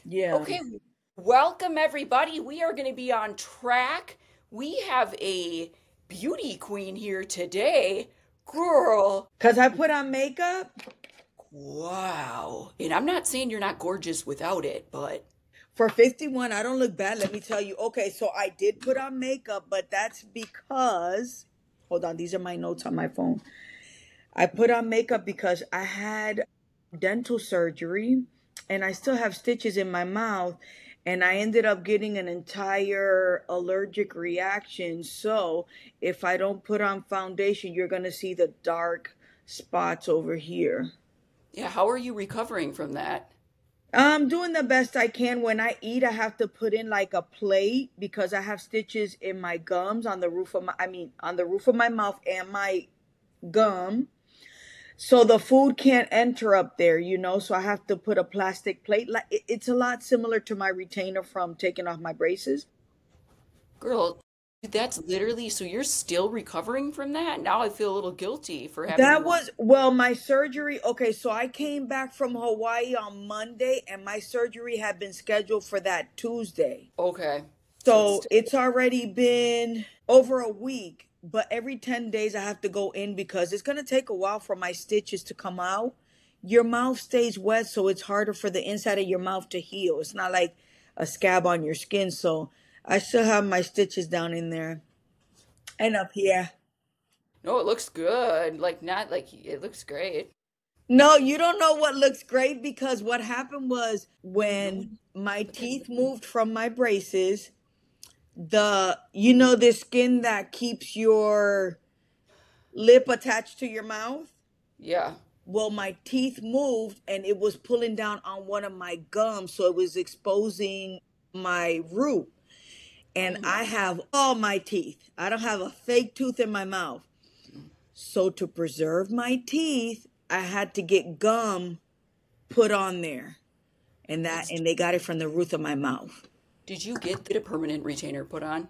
Yeah. Okay, welcome everybody. We are going to be on track. We have a beauty queen here today. Girl, Cause I put on makeup wow. And I'm not saying you're not gorgeous without it, but for 51. I don't look bad, let me tell you. Okay, so I did put on makeup, but that's because, hold on, these are my notes on my phone. I put on makeup because I had dental surgery and I still have stitches in my mouth, and I ended up getting an entire allergic reaction. So if I don't put on foundation, you're going to see the dark spots over here. yeah, how are you recovering from that? I'm doing the best I can. When I eat, I have to put in like a plate because I have stitches in my gums on the roof of on the roof of my mouth and my gum. So the food can't enter up there, so I have to put a plastic plate. Like it's a lot similar to my retainer from taking off my braces. Girl, that's literally, so you're still recovering from that? Now I feel a little guilty for having That you on. was, well, my surgery. Okay, so I came back from Hawaii on Monday and my surgery had been scheduled for that Tuesday. Okay. So it's So still, it's already been over a week, but every 10 days I have to go in because it's going to take a while for my stitches to come out. Your mouth stays wet, so it's harder for the inside of your mouth to heal. It's not like a scab on your skin. So I still have my stitches down in there and up here. no, it looks good. Like, not like it looks great. No, you don't know what looks great because what happened was No, when my but that's teeth moved from my braces, the skin that keeps your lip attached to your mouth. yeah. Well, my teeth moved and it was pulling down on one of my gums, so it was exposing my root. And Oh I no. have all my teeth. I don't have a fake tooth in my mouth. So to preserve my teeth, I had to get gum put on there. That's, And they got it from the roof of my mouth. did you get the permanent retainer put on?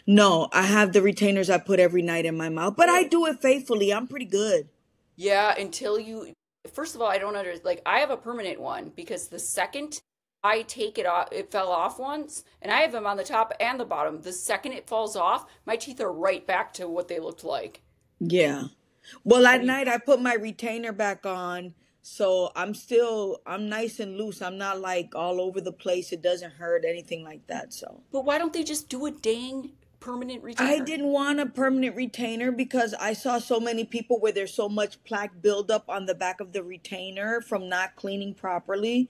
No, I have the retainers I put every night in my mouth, but I do it faithfully. I'm pretty good. Yeah, until you, first of all, I don't like, I have a permanent one because the second I take it off, it fell off once, and I have them on the top and the bottom. The second it falls off, my teeth are right back to what they looked like. Yeah. Well, I at mean, night I put my retainer back on, so I'm nice and loose. I'm not like all over the place. It doesn't hurt anything like that. So but why don't they just do a dang permanent I retainer? didn't want a permanent retainer because I saw so many people where there's so much plaque buildup on the back of the retainer from not cleaning properly,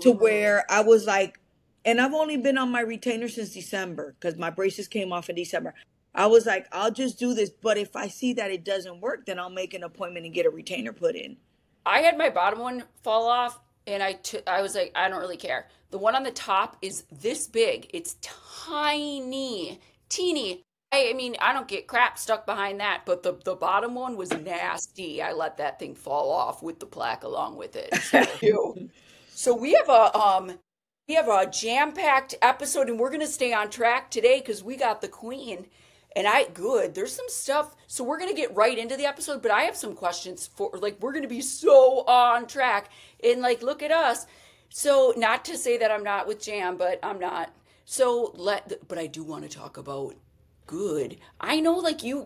to Girl. where I was like, and I've only been on my retainer since December because my braces came off in December. I was like, I'll just do this, but if I see that it doesn't work, then I'll make an appointment and get a retainer put in. I had my bottom one fall off, and I was like, I don't really care. The one on the top is this big. It's tiny, teeny. I mean, I don't get crap stuck behind that, but the bottom one was nasty. I let that thing fall off with the plaque along with it. So, Ew. so we have a jam-packed episode, and we're gonna stay on track today because we got the queen. And there's some stuff. So we're gonna get right into the episode, but I have some questions for, like, we're gonna be so on track. And like, look at us. So not to say that I'm not with Jam, but I'm not. But I do want to talk about good. I know, like, you're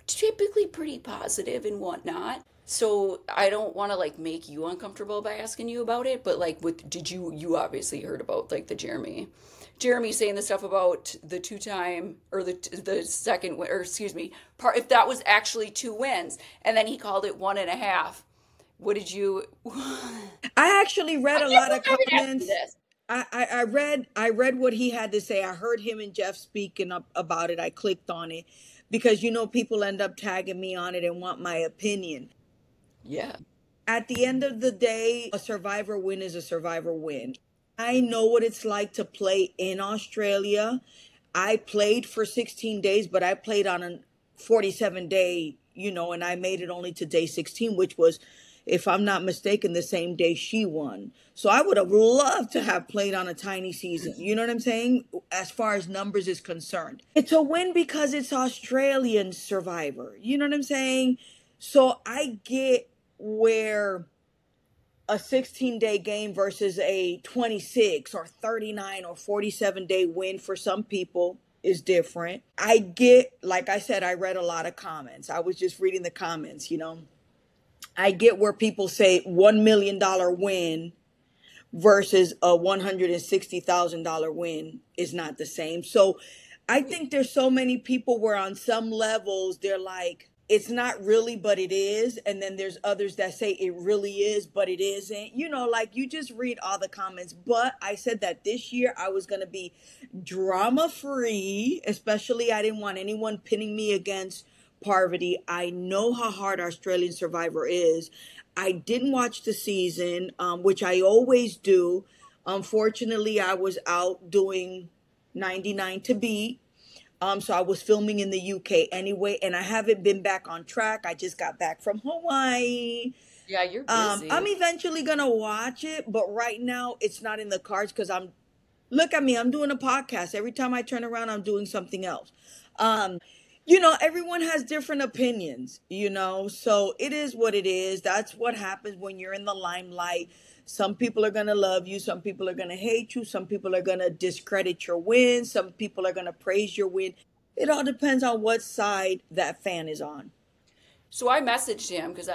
typically pretty positive and whatnot. So I don't want to like make you uncomfortable by asking you about it, but like, did you obviously heard about like the Jeremy saying the stuff about the two-time, or the second win, or excuse me, part, if that was actually two wins, and then he called it one and a half. What did you? I I actually read can't a lot believe of I haven't asked you comments. this. I read what he had to say. I heard him and Jeff speaking up about it. I clicked on it because people end up tagging me on it and want my opinion. Yeah. At the end of the day, a survivor win is a survivor win. I know what it's like to play in Australia. I played for 16 days, but I played on a 47-day, and I made it only to day 16, which was, if I'm not mistaken, the same day she won. So I would have loved to have played on a tiny season. You know what I'm saying? As far as numbers is concerned, it's a win because it's Australian survivor. You know what I'm saying? So I get where a 16-day game versus a 26 or 39 or 47-day win for some people is different. I get, like I said, I read a lot of comments. I was just reading the comments, you know. I get where people say $1 million win versus a $160,000 win is not the same. So I think there's so many people where on some levels they're like, it's not really, but it is. And then there's others that say it really is, but it isn't. You know, like you just read all the comments. But I said that this year I was going to be drama free, especially I didn't want anyone pinning me against Parvati. I know how hard Australian Survivor is. I didn't watch the season, which I always do. Unfortunately, I was out doing 99 to beat. So I was filming in the UK anyway, and I haven't been back on track. I just got back from Hawaii. Yeah, you're I'm busy. eventually gonna watch it, but right now it's not in the cards because look at me, I'm doing a podcast. Every time I turn around, I'm doing something else. You know, everyone has different opinions, you know, so it is what it is. That's what happens when you're in the limelight. Some people are going to love you. Some people are going to hate you. Some people are going to discredit your win. Some people are going to praise your win. It all depends on what side that fan is on. So I messaged him because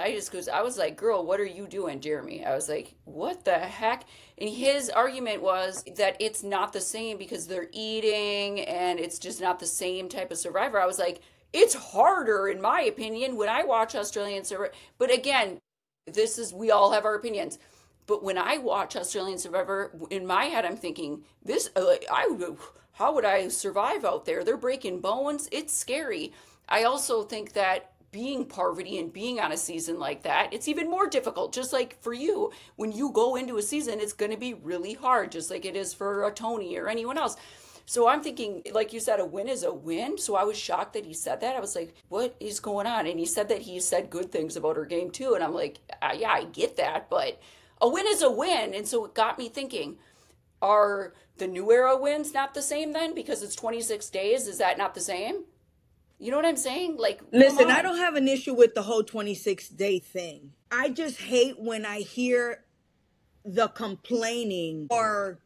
I was like, "Girl, what are you doing, Jeremy?" I was like, "What the heck?" And his argument was that it's not the same because they're eating and it's just not the same type of Survivor. I was like, "It's harder, in my opinion, when I watch Australian Survivor." But again, this is we all have our opinions. But when I watch Australian Survivor, in my head, I'm thinking, "This, how would I survive out there? They're breaking bones. It's scary." I also think that being Parvati and being on a season like that, it's even more difficult. Just like for you, when you go into a season, it's going to be really hard, just like it is for a Tony or anyone else. So I'm thinking, like you said, a win is a win. So I was shocked that he said that. I was like, what is going on? And he said that he said good things about her game too. And I'm like, yeah, I get that, but a win is a win. And so it got me thinking, are the new era wins not the same then? Because it's 26 days. Is that not the same? You know what I'm saying? Like, come Listen, I on. don't have an issue with the whole 26-day thing. I just hate when I hear the complaining or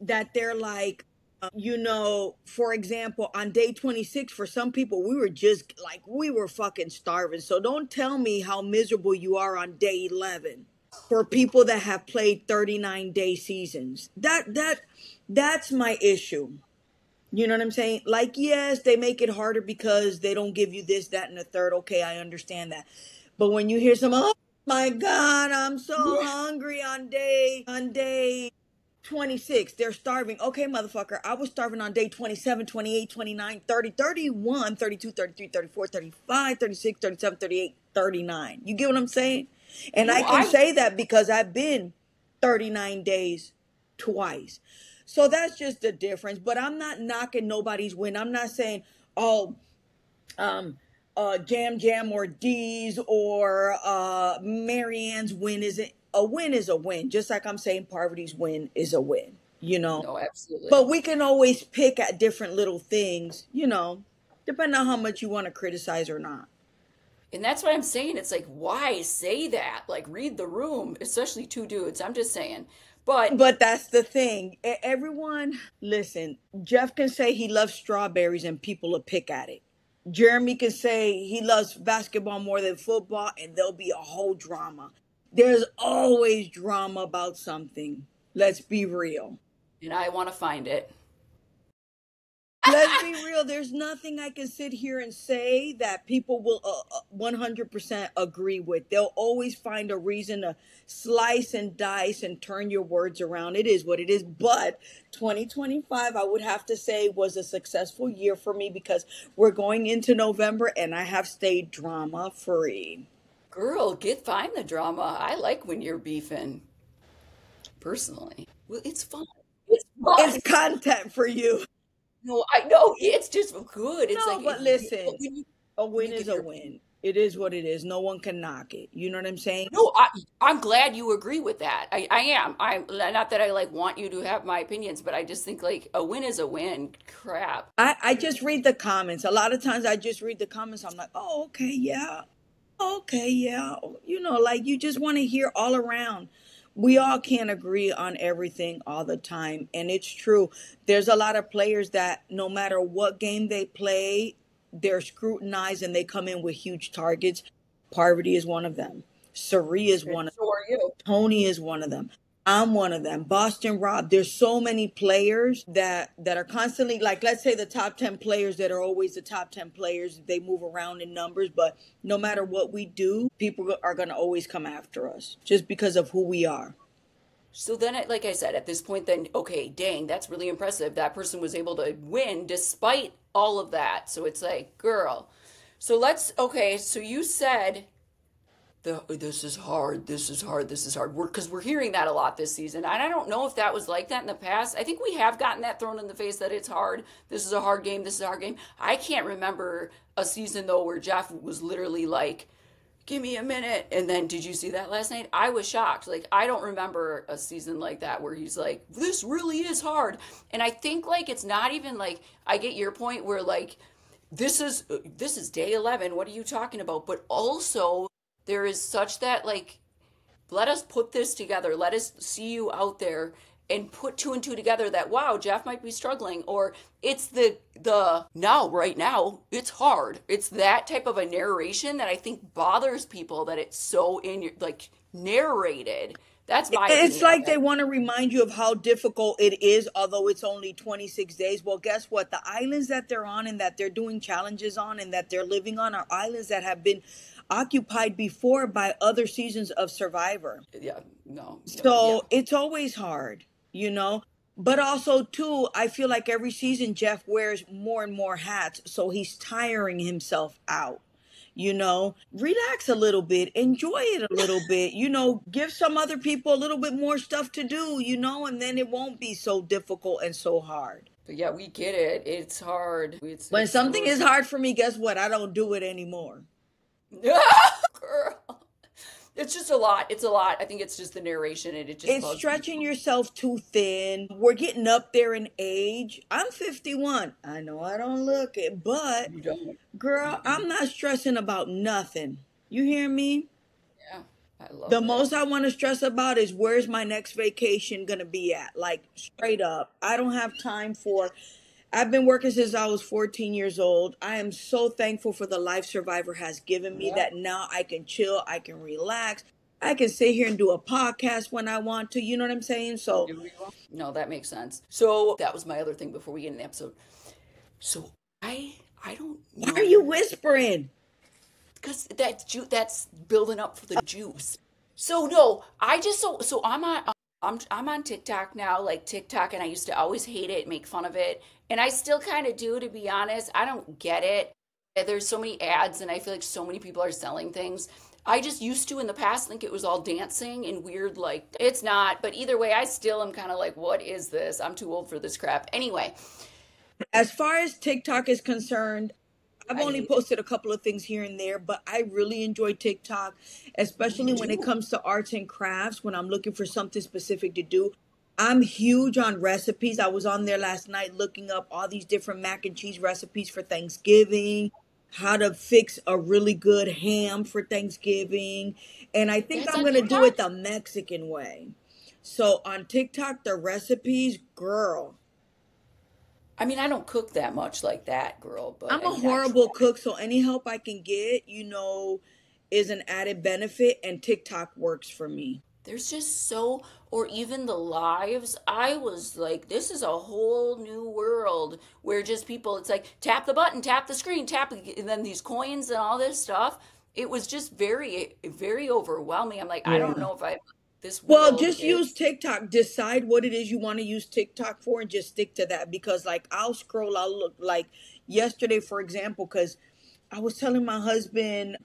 that they're like, you know, for example, on day 26, for some people, we were just like, we were fucking starving. So don't tell me how miserable you are on day 11 for people that have played 39-day seasons. That's my issue. You know what I'm saying? Like, yes, they make it harder because they don't give you this, that, and the third. Okay, I understand that. But when you hear some, oh my God, I'm so hungry on day 26, they're starving. Okay, motherfucker, I was starving on day 27, 28, 29, 30, 31, 32, 33, 34, 35, 36, 37, 38, 39. You get what I'm saying? And I No, can I say that because I've been 39 days twice. So that's just the difference. But I'm not knocking nobody's win. I'm not saying, oh, um, Jam Jam or D's or Marianne's win isn't a win is a win. Just like I'm saying Parvati's win is a win, you know. no, absolutely. But we can always pick at different little things, you know, depending on how much you want to criticize or not. And that's what I'm saying. It's like, why say that? Like, read the room, especially two dudes. I'm just saying. But But that's the thing. Everyone, listen, Jeff can say he loves strawberries and people will pick at it. Jeremy can say he loves basketball more than football and there'll be a whole drama. There's always drama about something. Let's be real. and I want to find it. Let's be real. There's nothing I can sit here and say that people will 100% agree with. They'll always find a reason to slice and dice and turn your words around. It is what it is. But 2025, I would have to say, was a successful year for me because we're going into November and I have stayed drama free. Girl, find the drama. I like when you're beefing, personally. Well, it's fun. It's It's fun. content for you. No, I know. It's just good. It's No, like but listen, a when win you is give a your win. It is what it is. No one can knock it. You know what I'm saying? no, I'm glad you agree with that. I am. I'm not that I like want you to have my opinions, but I just think like a win is a win. Crap. I just read the comments. A lot of times I just read the comments. I'm like, oh, okay, yeah. Okay, yeah. You know, like you just want to hear all around we all can't agree on everything all the time. And it's true. There's a lot of players that no matter what game they play, they're scrutinized and they come in with huge targets. Parvati is one of them. Sari is And one of so are you. them. Tony is one of them. I'm one of them. Boston Rob. There's so many players that are constantly, like, let's say the top 10 players that are always the top 10 players. They move around in numbers, but no matter what we do, people are going to always come after us just because of who we are. So then, like I said, at this point, then, okay, dang, that's really impressive. That person was able to win despite all of that. So it's like, girl. So okay, so you said, this is hard, this is hard, this is hard. Because we're hearing that a lot this season. And I don't know if that was like that in the past. I think we have gotten that thrown in the face that it's hard. This is a hard game, this is a hard game. I can't remember a season, though, where Jeff was literally like, give me a minute. And then did you see that last night? I was shocked. Like, I don't remember a season like that where he's like, this really is hard. And I think like it's not even like, I get your point where like this is day 11. What are you talking about? But also there is such that like, let us put this together. Let us see you out there and put two and two together that wow, Jeff might be struggling, or it's the now right now it's hard. It's that type of a narration that I think bothers people, that it's so in your like narrated. That's my It's opinion of like it. they want to remind you of how difficult it is, although it's only 26 days. Well, guess what? The islands that they're on and that they're doing challenges on and that they're living on are islands that have been occupied before by other seasons of Survivor. Yeah, no, yeah. So it's always hard, you know? But also, too, I feel like every season Jeff wears more and more hats. So he's tiring himself out. Relax a little bit, enjoy it a little bit, give some other people a little bit more stuff to do, and then it won't be so difficult and so hard. But yeah, we get it. It's hard. When It's something so is hard for me, guess what? I don't do it anymore. girl. It's just a lot. It's a lot. I think it's just the narration and it just It's bugs me. stretching yourself too thin. We're getting up there in age. I'm 51. I know I don't look it, but You don't. girl, Mm-mm. I'm not stressing about nothing. You hear me? Yeah, I The love it. most I want to stress about is where's my next vacation going to be at? Like, straight up. I don't have time for. I've been working since I was 14 years old. I am so thankful for the life Survivor has given me, Yeah. that now I can chill, I can relax. I can sit here and do a podcast when I want to. You know what I'm saying? So, No, that makes sense. So that was my other thing before we get in the episode. So I don't why are you know, whispering? because that's building up for the juice. So no, I just so I'm on TikTok now, like TikTok, and I used to always hate it, make fun of it, and I still kind of do, to be honest. I don't get it. There's so many ads, and I feel like so many people are selling things. I just used to in the past think it was all dancing and weird, like it's not. But either way, I still am kind of like, what is this? I'm too old for this crap. Anyway, As far as TikTok is concerned, I've I only hate it. posted a couple of things here and there, but I really enjoy TikTok, Me especially when it too. comes to arts and crafts, when I'm looking for something specific to do. I'm huge on recipes. I was on there last night looking up all these different mac and cheese recipes for Thanksgiving, how to fix a really good ham for Thanksgiving. And I think That's I'm on going to do it TikTok. the Mexican way. So on TikTok, the recipes, girl, I mean, I don't cook that much like that, girl. But I'm I a mean, I horrible try. cook, so any help I can get, is an added benefit, and TikTok works for me. There's just so, or even the lives. I was like, this is a whole new world where just people, it's like tap the button, tap the screen, and then these coins and all this stuff. It was just very, very overwhelming. I'm like, I don't Yeah. know if this Well, world just is. use TikTok. Decide what it is you want to use TikTok for and just stick to that, because, like, I'll look like yesterday, for example, because I was telling my husband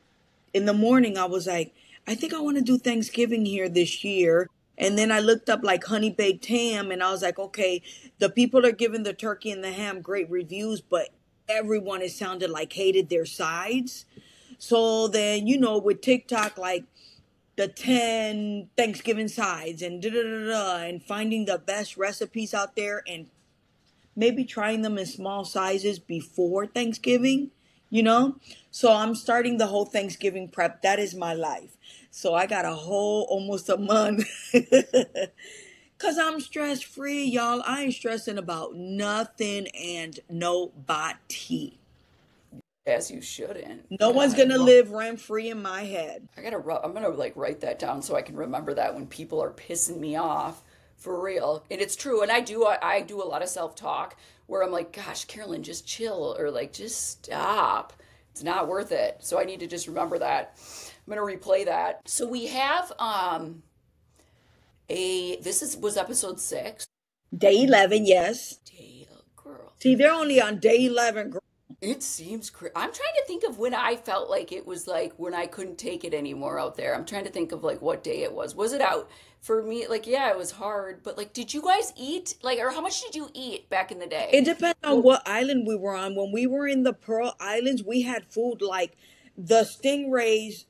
in the morning, I was like, I think I want to do Thanksgiving here this year. And then I looked up like honey baked ham, and I was like, okay, the people are giving the turkey and the ham great reviews, but everyone, it sounded like, hated their sides. So then, with TikTok, like the 10 Thanksgiving sides and da da da da, and finding the best recipes out there and maybe trying them in small sizes before Thanksgiving. you know? So I'm starting the whole Thanksgiving prep. That is my life. So I got a whole almost a month. Cause I'm stress free, y'all. I ain't stressing about nothing and nobody. As you shouldn't. No one's God. gonna live rent free in my head. I'm gonna like write that down so I can remember that when people are pissing me off for real. And it's true. And I do a lot of self-talk where I'm like, gosh, Carolyn, just chill or like just stop. It's not worth it. So I need to just remember that. I'm gonna replay that. So we have a this is was episode 6. Day 11, yes. Dale girl. See, they're only on day 11, girl. It seems I'm trying to think of when I felt like it was like when I couldn't take it anymore out there. I'm trying to think of like what day it was. Was it out for me? Like, yeah, it was hard, but like, did you guys eat? Like, or how much did you eat back in the day? It depends on what island we were on. When we were in the Pearl Islands, we had food like the stingrays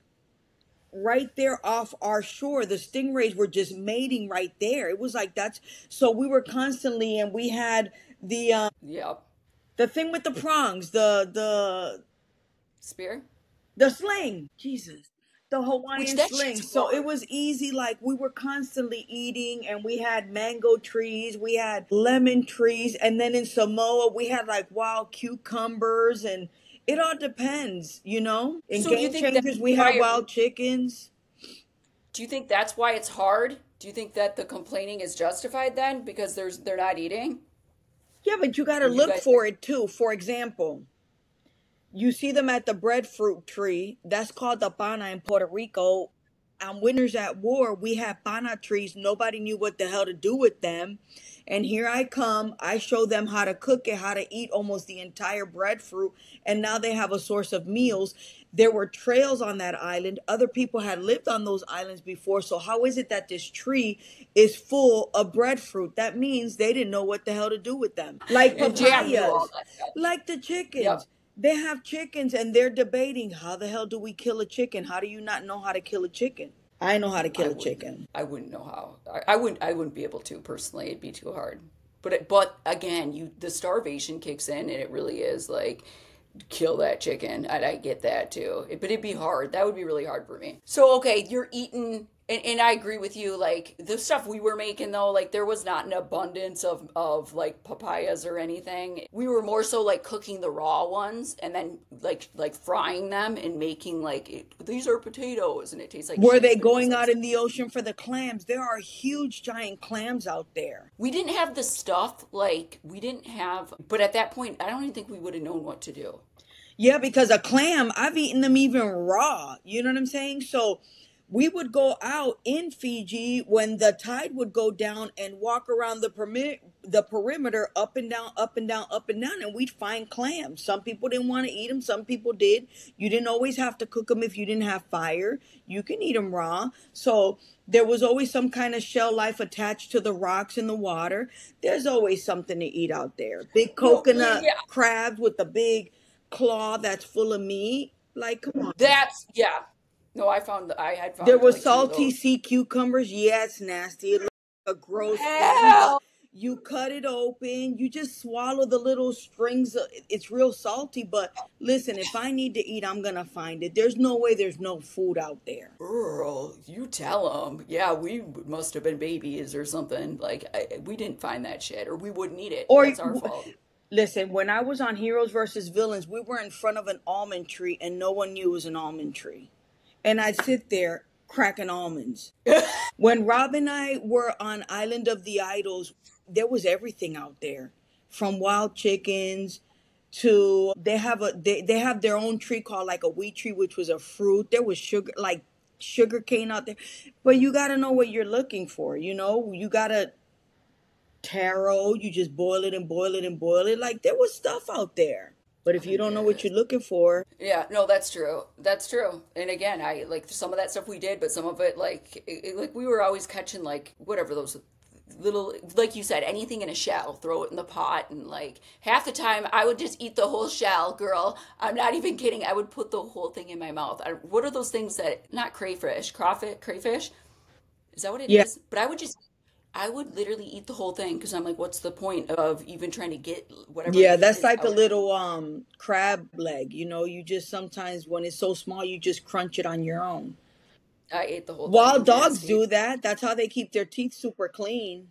right there off our shore. The stingrays were just mating right there. It was like that's so we were constantly, and we had Yep. the thing with the prongs, Spear? the sling. Jesus. The Which Hawaiian that sling. shit's So it hard. was easy. Like we were constantly eating, and we had mango trees, we had lemon trees, and then in Samoa we had like wild cucumbers, and it all depends, you know. In So do you Game think that's Changers we have why wild chickens. do you think that's why it's hard? Do you think that the complaining is justified then because they're not eating? Yeah, but you got to Or do you look guys for it too. For example, you see them at the breadfruit tree. That's called the pana in Puerto Rico. On Winners at War, we had pana trees. Nobody knew what the hell to do with them. And here I come. I show them how to cook it, how to eat almost the entire breadfruit. And now they have a source of meals. There were trails on that island. Other people had lived on those islands before. So how is it that this tree is full of breadfruit? That means they didn't know what the hell to do with them. Like and Jam knew all papayas, that stuff. like the Yep. chickens. They have chickens and they're debating how the hell do we kill a chicken? How do you not know how to kill a chicken? I know how to I kill a wouldn't. chicken. I wouldn't know how. I wouldn't be able to personally. It'd be too hard. But again, the starvation kicks in, and it really is like kill that chicken. I get that too. But it'd be hard. That would be really hard for me. So okay, you're eating. And I agree with you. Like the stuff we were making though, like there was not an abundance of like papayas or anything. We were more so like cooking the raw ones and then like frying them and making like these are potatoes and it tastes like Were shit, they but it was going like out in the ocean for the clams? There are huge giant clams out there. we didn't have the stuff like we didn't have. But at that point, I don't even think we would have known what to do. Yeah, because a clam, I've eaten them even raw. You know what I'm saying? So we would go out in Fiji when the tide would go down and walk around the perimeter up and down, up and down, up and down, and we'd find clams. Some people didn't want to eat them, some people did. You didn't always have to cook them if you didn't have fire. You can eat them raw. So there was always some kind of shell life attached to the rocks in the water. There's always something to eat out there. Big No, coconut yeah, crabs with the big claw that's full of meat. Like, come on. that's yeah. No, I had There found were like two of salty those. sea cucumbers. Yeah, it's nasty. It looks like a gross thing, but Hell, you cut it open. You just swallow the little strings. It's real salty, but listen, if I need to eat, I'm going to find it. There's no way there's no food out there. girl, you tell them. Yeah, we must have been babies or something. Like we didn't find that shit, or we wouldn't eat it. Or That's our fault. listen, when I was on Heroes versus Villains, we were in front of an almond tree and no one knew it was an almond tree. And I'd sit there cracking almonds. When Rob and I were on Island of the Idols, there was everything out there, from wild chickens to they have their own tree called like a wheat tree, which was a fruit. There was sugar cane out there, but you got to know what you're looking for. You know, you got to taro. You just boil it and boil it and boil it. Like there was stuff out there, but if I you don't know what guess. you're looking for, Yeah, no, that's true. That's true. And again, I like some of that stuff we did, but some of it like we were always catching like whatever those little like you said anything in a shell, throw it in the pot and like half the time I would just eat the whole shell, girl. I'm not even kidding. I would put the whole thing in my mouth. What are those things that not crayfish, crawfish, crayfish? Is that what it yeah. is? But I would just I would literally eat the whole thing because I'm like, what's the point of even trying to get whatever Yeah, meat that's is like a out? little crab leg. You just sometimes when it's so small, you just crunch it on your own. I ate the whole Wild thing. dogs Nasty. do that. That's how they keep their teeth super clean.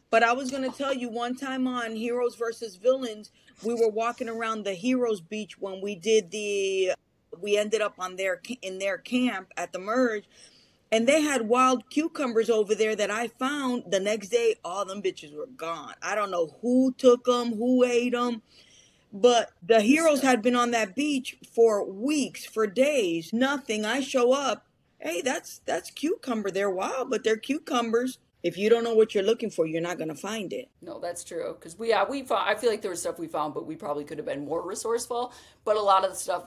But I was gonna tell you one time on Heroes versus Villains, we were walking around the Heroes Beach when we ended up on in their camp at the merge, and they had wild cucumbers over there that I found the next day. All them bitches were gone. I don't know who took them, who ate them, but the heroes had been on that beach for weeks, for days, nothing. I show up, hey, that's cucumber. They're wild, but they're cucumbers. If you don't know what you're looking for, you're not gonna find it. No, that's true. Because we found. I feel like there was stuff we found, but we probably could have been more resourceful. But a lot of the stuff,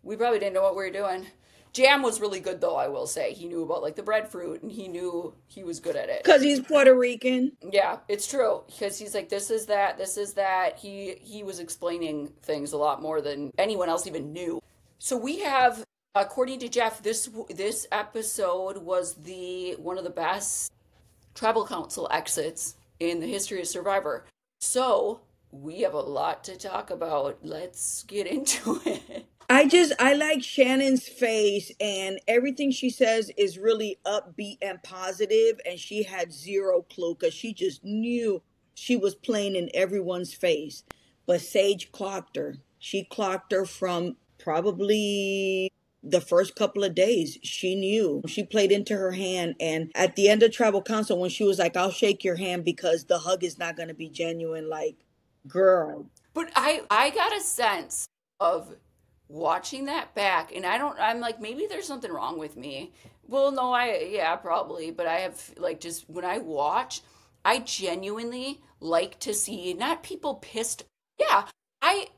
we probably didn't know what we were doing. Jam was really good, though. I will say he knew about like the breadfruit, and he knew he was good at it. Cause he's Puerto Rican. Yeah, it's true because he's like, this is that, this is that. He was explaining things a lot more than anyone else even knew. So we have, according to Jeff, this episode was the one of the best tribal council exits in the history of Survivor. So we have a lot to talk about. Let's get into it. I like Shannon's face, and everything she says is really upbeat and positive, and she had zero clue because she just knew she was playing in everyone's face. But Sage clocked her. She clocked her from probably the first couple of days. She knew. She played into her hand, and at the end of tribal council, when she was like, I'll shake your hand because the hug is not going to be genuine, like, girl. But I got a sense of watching that back, and I'm like, maybe there's something wrong with me. Well, no, yeah, probably, but I have like, just when I watch, I genuinely like to see not people pissed. Yeah, I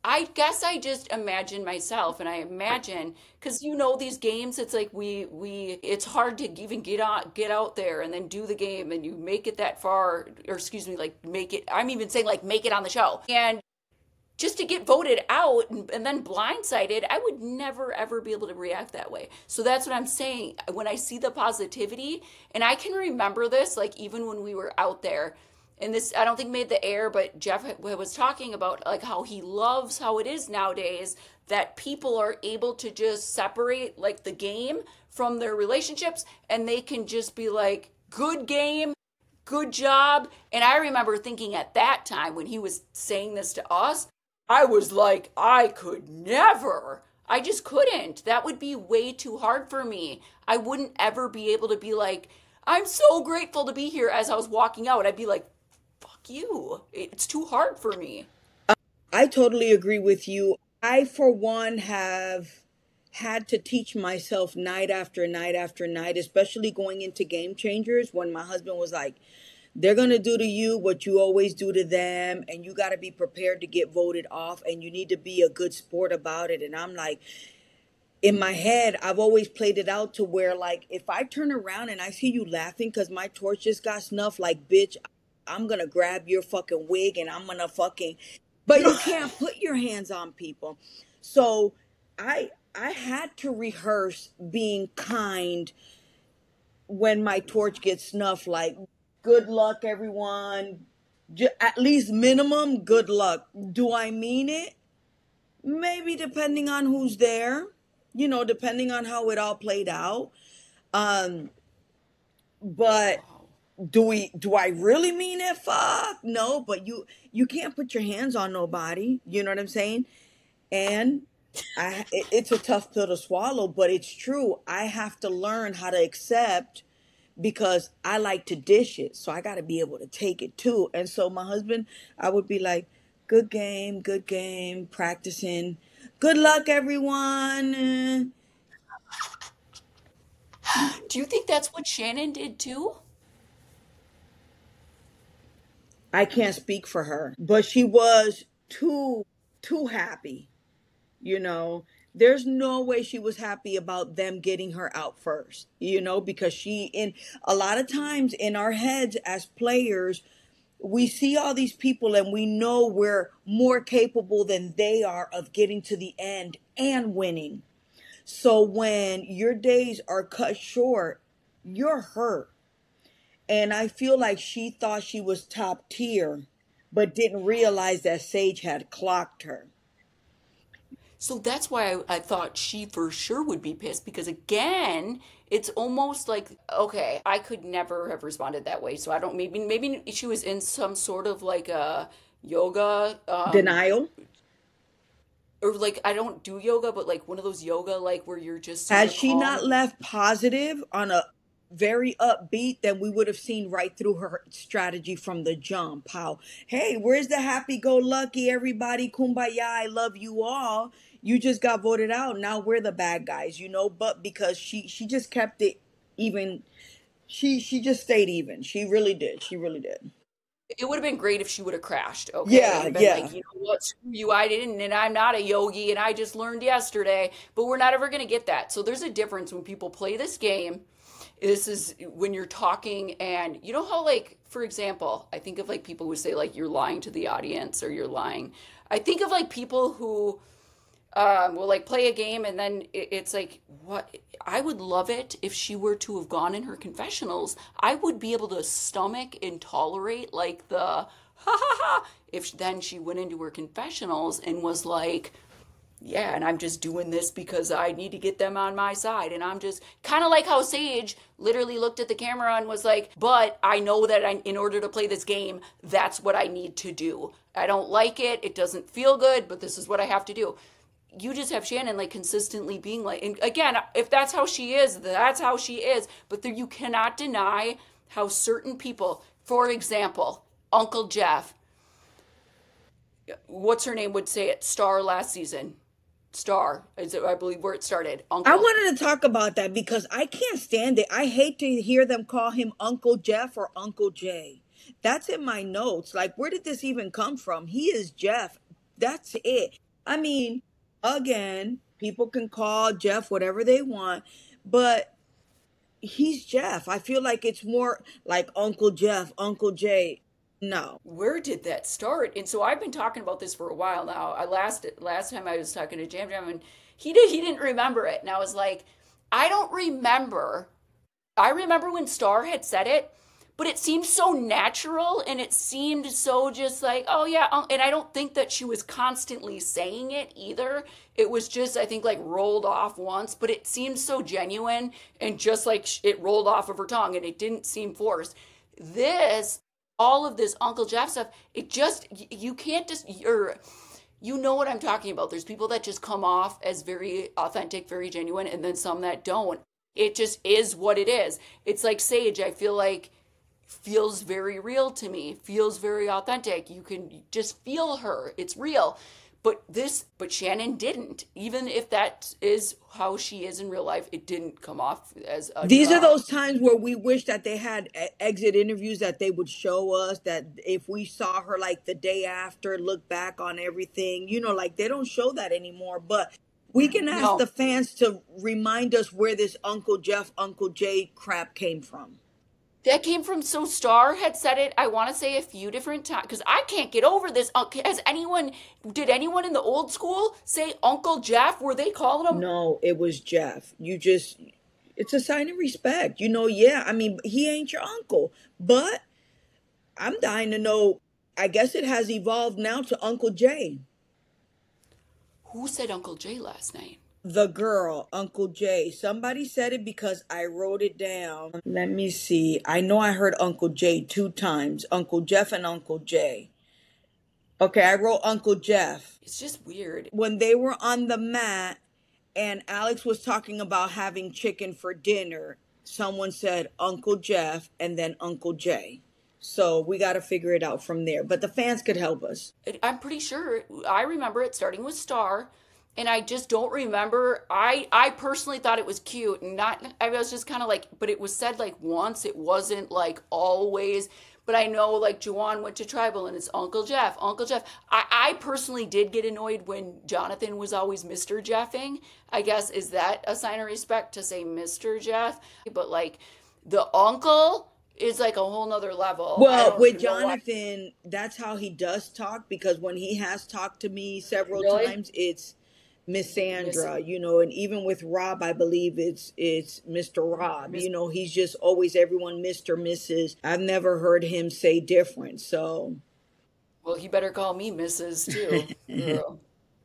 I guess I just imagine myself, and I imagine because these games, it's like we it's hard to even get out there and then do the game, and you make it that far, or excuse me, like make it. I'm even saying like make it on the show, and just to get voted out and then blindsided, I would never ever be able to react that way. So that's what I'm saying. When I see the positivity, and I can remember this, like even when we were out there, and this I don't think made the air, but Jeff was talking about like how he loves how it is nowadays that people are able to just separate like the game from their relationships, and they can just be like, good game, good job. And I remember thinking at that time when he was saying this to us, I was like, I could never. I just couldn't. That would be way too hard for me. I wouldn't ever be able to be like, I'm so grateful to be here as I was walking out. I'd be like, fuck you. It's too hard for me. I totally agree with you. I, for one, have had to teach myself night after night after night, especially going into game changers when my husband was like, they're going to do to you what you always do to them, and you got to be prepared to get voted off, and you need to be a good sport about it. And I'm like, in my head, I've always played it out to where, like, if I turn around and I see you laughing because my torch just got snuffed, like, bitch, I'm going to grab your fucking wig and I'm going to fucking. But you can't put your hands on people. So I had to rehearse being kind when my torch gets snuffed, like, good luck, everyone. At least minimum, good luck. Do I mean it? Maybe depending on who's there, depending on how it all played out. Um, but Wow. do I really mean it? Fuck no, but you can't put your hands on nobody. You know what I'm saying? And it's a tough pill to swallow, but it's true. I have to learn how to accept because I like to dish it. So I got to be able to take it too. And so my husband, I would be like, good game, practicing. Good luck, everyone. Do you think that's what Shannon did too? I can't speak for her, but she was too happy. you know there's no way she was happy about them getting her out first, because she in a lot of times in our heads as players, we see all these people and we know we're more capable than they are of getting to the end and winning. So when your days are cut short, you're hurt. And I feel like she thought she was top tier, but didn't realize that Sage had clocked her. So that's why I thought she for sure would be pissed because again, it's almost like okay, I could never have responded that way. So I don't maybe she was in some sort of like a yoga Denial. or like I don't do yoga, but like one of those yoga like where you're just Had super she calm not and left positive on a very upbeat, then we would have seen right through her strategy from the jump. How, hey, where's the happy go lucky, everybody, kumbaya, I love you all. You just got voted out. Now we're the bad guys, you know? But because she just kept it even, she just stayed even. She really did. She really did. it would have been great if she would have crashed, okay, Yeah, and been yeah. like, you know what, screw you, I didn't, and I'm not a yogi, and I just learned yesterday. But we're not ever going to get that. So there's a difference when people play this game. This is when you're talking, and you know how, like, for example, I think of like people who say like you're lying to the audience or you're lying. I think of like people who will like play a game and then it's like what I would love it if she were to have gone in her confessionals. I would be able to stomach and tolerate like the ha ha ha if then she went into her confessionals and was like, yeah, and I'm just doing this because I need to get them on my side. And I'm just kind of like how Sage literally looked at the camera and was like, but I know that in order to play this game, that's what I need to do. I don't like it. It doesn't feel good, but this is what I have to do. You just have Shannon like consistently being like, and again, if that's how she is, that's how she is. But there, you cannot deny how certain people, for example, Uncle Jeff, what's her name would say it, Star last season. Star is I believe where it started. I Uncle. wanted to talk about that because I can't stand it. I hate to hear them call him Uncle Jeff or Uncle Jay. That's in my notes. Like, where did this even come from? He is Jeff. That's it. I mean, again, people can call Jeff whatever they want, but he's Jeff. I feel like it's more like Uncle Jeff, Uncle Jay. No. Where did that start? And so I've been talking about this for a while now. I last time I was talking to Jam Jam and he didn't remember it. And I was like, I don't remember. I remember when Star had said it, but it seemed so natural and it seemed so just like, oh yeah, and I don't think that she was constantly saying it either. It was just I think like rolled off once, but it seemed so genuine and just like it rolled off of her tongue and it didn't seem forced. This all of this Uncle Jeff stuff, it just you can't just you're you know what I'm talking about. There's people that just come off as very authentic, very genuine, and then some that don't. It just is what it is. It's like Sage, I feel like feels very real to me, feels very authentic. You can just feel her. It's real. But Shannon didn't. Even if that is how she is in real life, it didn't come off as a These are those times where we wish that they had exit interviews that they would show us that if we saw her like the day after, look back on everything, like they don't show that anymore. But we can ask no. the fans to remind us where this Uncle Jeff, Uncle Jay crap came from. That came from so Star had said it, I want to say a few different times because I can't get over this. Did anyone in the old school say Uncle Jeff? Were they calling him? No, it was Jeff. It's a sign of respect. Yeah, I mean, he ain't your uncle, but I'm dying to know. I guess it has evolved now to Uncle Jay. Who said Uncle Jay last night? The girl, Uncle Jay. Somebody said it because I wrote it down. Let me see. I know I heard Uncle Jay 2 times. Uncle Jeff and Uncle Jay. Okay, I wrote Uncle Jeff. It's just weird. When they were on the mat and Alex was talking about having chicken for dinner, someone said Uncle Jeff and then Uncle Jay. So we got to figure it out from there. But the fans could help us. I'm pretty sure. I remember it starting with Star. And I just don't remember. I personally thought it was cute and I was just kind of like, but it was said like once. It wasn't like always. But I know like Juwan went to Tribal and it's Uncle Jeff, Uncle Jeff. I personally did get annoyed when Jonathan was always Mr. Jeffing. I guess, is that a sign of respect to say Mr. Jeff? But like the uncle is like a whole nother level. Well, with Jonathan, that's how he does talk because when he has talked to me several Really? times, it's Miss Miss Sandra, and even with Rob, I believe it's Mr. Rob. Miss. He's just always everyone Mr. Mrs. I've never heard him say different. So Well, he better call me Mrs. too, it girl.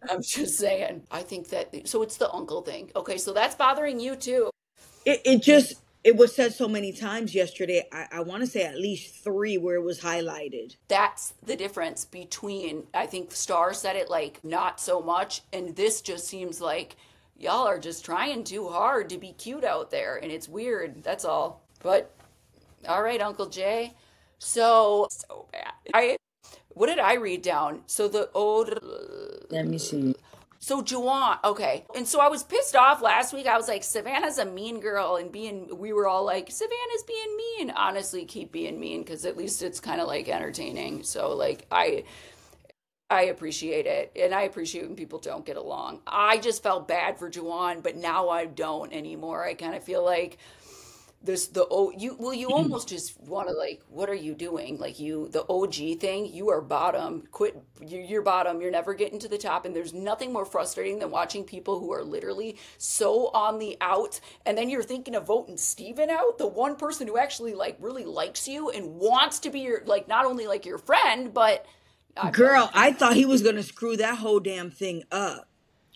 I'm just saying. I think that so it's the uncle thing. Okay, so that's bothering you too. it just it was said so many times yesterday. I want to say at least three where it was highlighted. That's the difference between, I think Star said it like not so much, and this just seems like y'all are just trying too hard to be cute out there, and it's weird. That's all. But all right, Uncle Jay. So bad. I what did I read down? So the old Let me see. so Juwan, okay. And so I was pissed off last week. I was like, Savannah's a mean girl, and we were all like, Savannah's being mean. Honestly, keep being mean because at least it's kind of like entertaining. So like I appreciate it, and I appreciate when people don't get along. I just felt bad for Juwan, but now I don't anymore. I kind of feel like this the oh you almost just want to like what are you doing like you the OG thing you are bottom quit you're bottom you're never getting to the top and there's nothing more frustrating than watching people who are literally so on the out and then you're thinking of voting Steven out the one person who actually like really likes you and wants to be your like not only like your friend but I felt Girl, I thought he was gonna screw that whole damn thing up.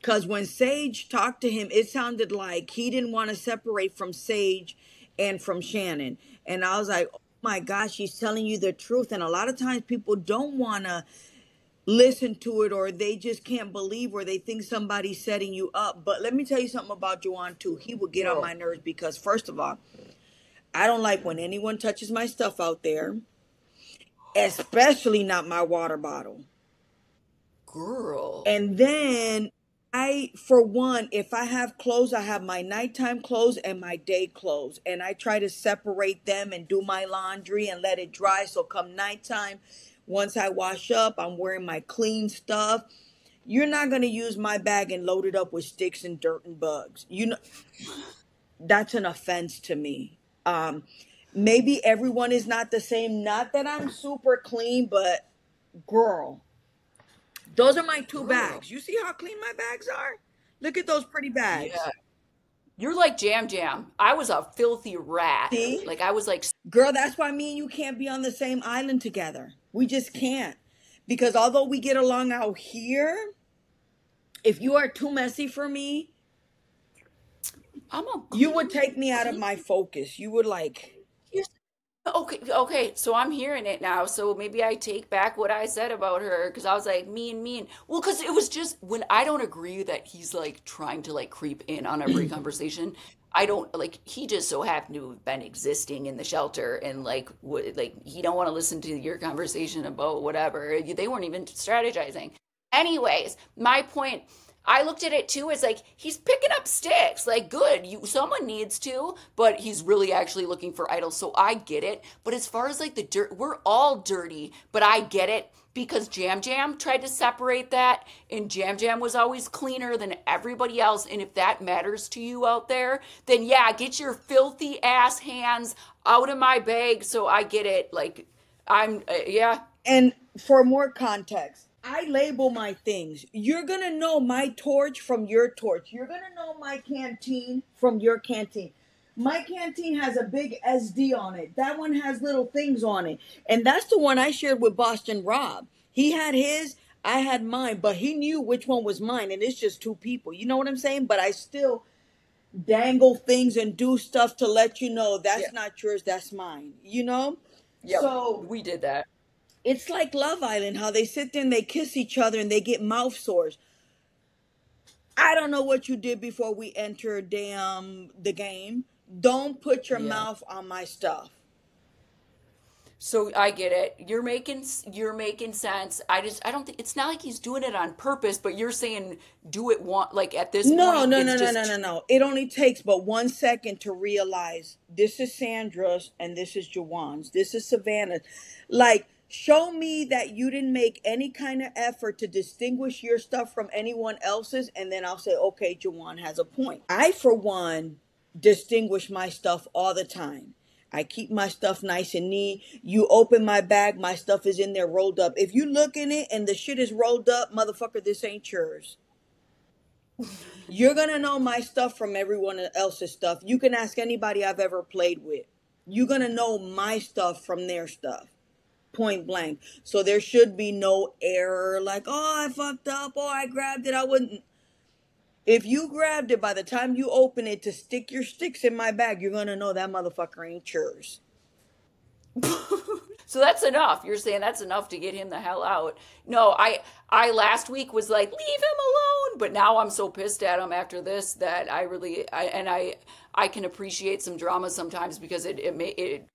Cause when Sage talked to him, it sounded like he didn't want to separate from Sage and from Shannon. And I was like, oh my gosh, she's telling you the truth. And a lot of times people don't want to listen to it or they just can't believe or they think somebody's setting you up. But let me tell you something about Juwan too. He would get on girl my nerves because first of all, I don't like when anyone touches my stuff out there, especially not my water bottle. girl And then for one, if I have clothes, I have my nighttime clothes and my day clothes. And I try to separate them and do my laundry and let it dry. So come nighttime, once I wash up, I'm wearing my clean stuff. You're not going to use my bag and load it up with sticks and dirt and bugs. That's an offense to me. Maybe everyone is not the same. Not that I'm super clean, but girl, those are my two girl bags. You see how clean my bags are? Look at those pretty bags. yeah you're like Jam Jam. I was a filthy rat. See? Like I was like Girl, that's why me and you can't be on the same island together. We just can't. Because although we get along out here, if you are too messy for me, I'm a you would clean, take me out of clean. my focus. You would like, Yes. Okay, okay. So I'm hearing it now. So maybe I take back what I said about her because I was like mean, mean. Well, because it was just when I don't agree that he's like trying to like creep in on every conversation. I don't like. He just so happened to have been existing in the shelter and like like he don't want to listen to your conversation about whatever. They weren't even strategizing. Anyways, my point, I looked at it too as like he's picking up sticks. Like good, you someone needs to, but he's really actually looking for idols. So I get it. But as far as like the dirt, we're all dirty, but I get it because Jam Jam tried to separate that and Jam Jam was always cleaner than everybody else. And if that matters to you out there, then yeah, get your filthy ass hands out of my bag. So I get it. Like I'm yeah. and for more context, I label my things. You're going to know my torch from your torch. You're going to know my canteen from your canteen. My canteen has a big SD on it. That one has little things on it. And that's the one I shared with Boston Rob. He had his, I had mine, but he knew which one was mine. And it's just two people. You know what I'm saying? But I still dangle things and do stuff to let you know Yeah. that's not yours, that's mine. Yep. So We did that. it's like Love Island, how they sit there and they kiss each other and they get mouth sores. I don't know what you did before we entered the game. Don't put your Yeah. mouth on my stuff. So I get it. You're making sense. I don't think it's not like he's doing it on purpose, but you're saying do it one like at this No, point no, it's no, no, no, just no, no. It only takes but 1 second to realize this is Sandra's and this is Jawan's. This is Savannah's. Like, show me that you didn't make any kind of effort to distinguish your stuff from anyone else's, and then I'll say, okay, Jawan has a point. I, for one, distinguish my stuff all the time. I keep my stuff nice and neat. You open my bag, my stuff is in there rolled up. If you look in it and the shit is rolled up, motherfucker, this ain't yours. You're gonna know my stuff from everyone else's stuff. You can ask anybody I've ever played with. You're gonna know my stuff from their stuff. Point blank. So there should be no error like, oh, I fucked up, oh, I grabbed it, I wouldn't. If you grabbed it, by the time you open it to stick your sticks in my bag, you're gonna know that motherfucker ain't yours. So that's enough. You're saying that's enough to get him the hell out. No, I last week was like, leave him alone, but now I'm so pissed at him after this that I can appreciate some drama sometimes because it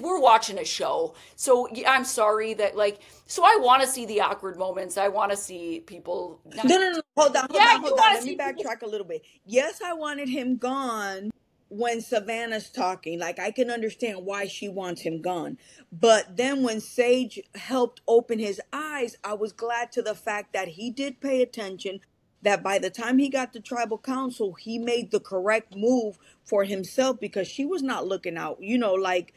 we're watching a show. So yeah, I'm sorry that like so I want to see the awkward moments. I want to see people not, No, no, no. Hold on, hold yeah, on, you hold on. want to Let me see people. backtrack a little bit. Yes, I wanted him gone when Savannah's talking. Like, I can understand why she wants him gone. But then when Sage helped open his eyes, I was glad to the fact that he did pay attention. That by the time he got to tribal council, he made the correct move for himself because she was not looking out. Like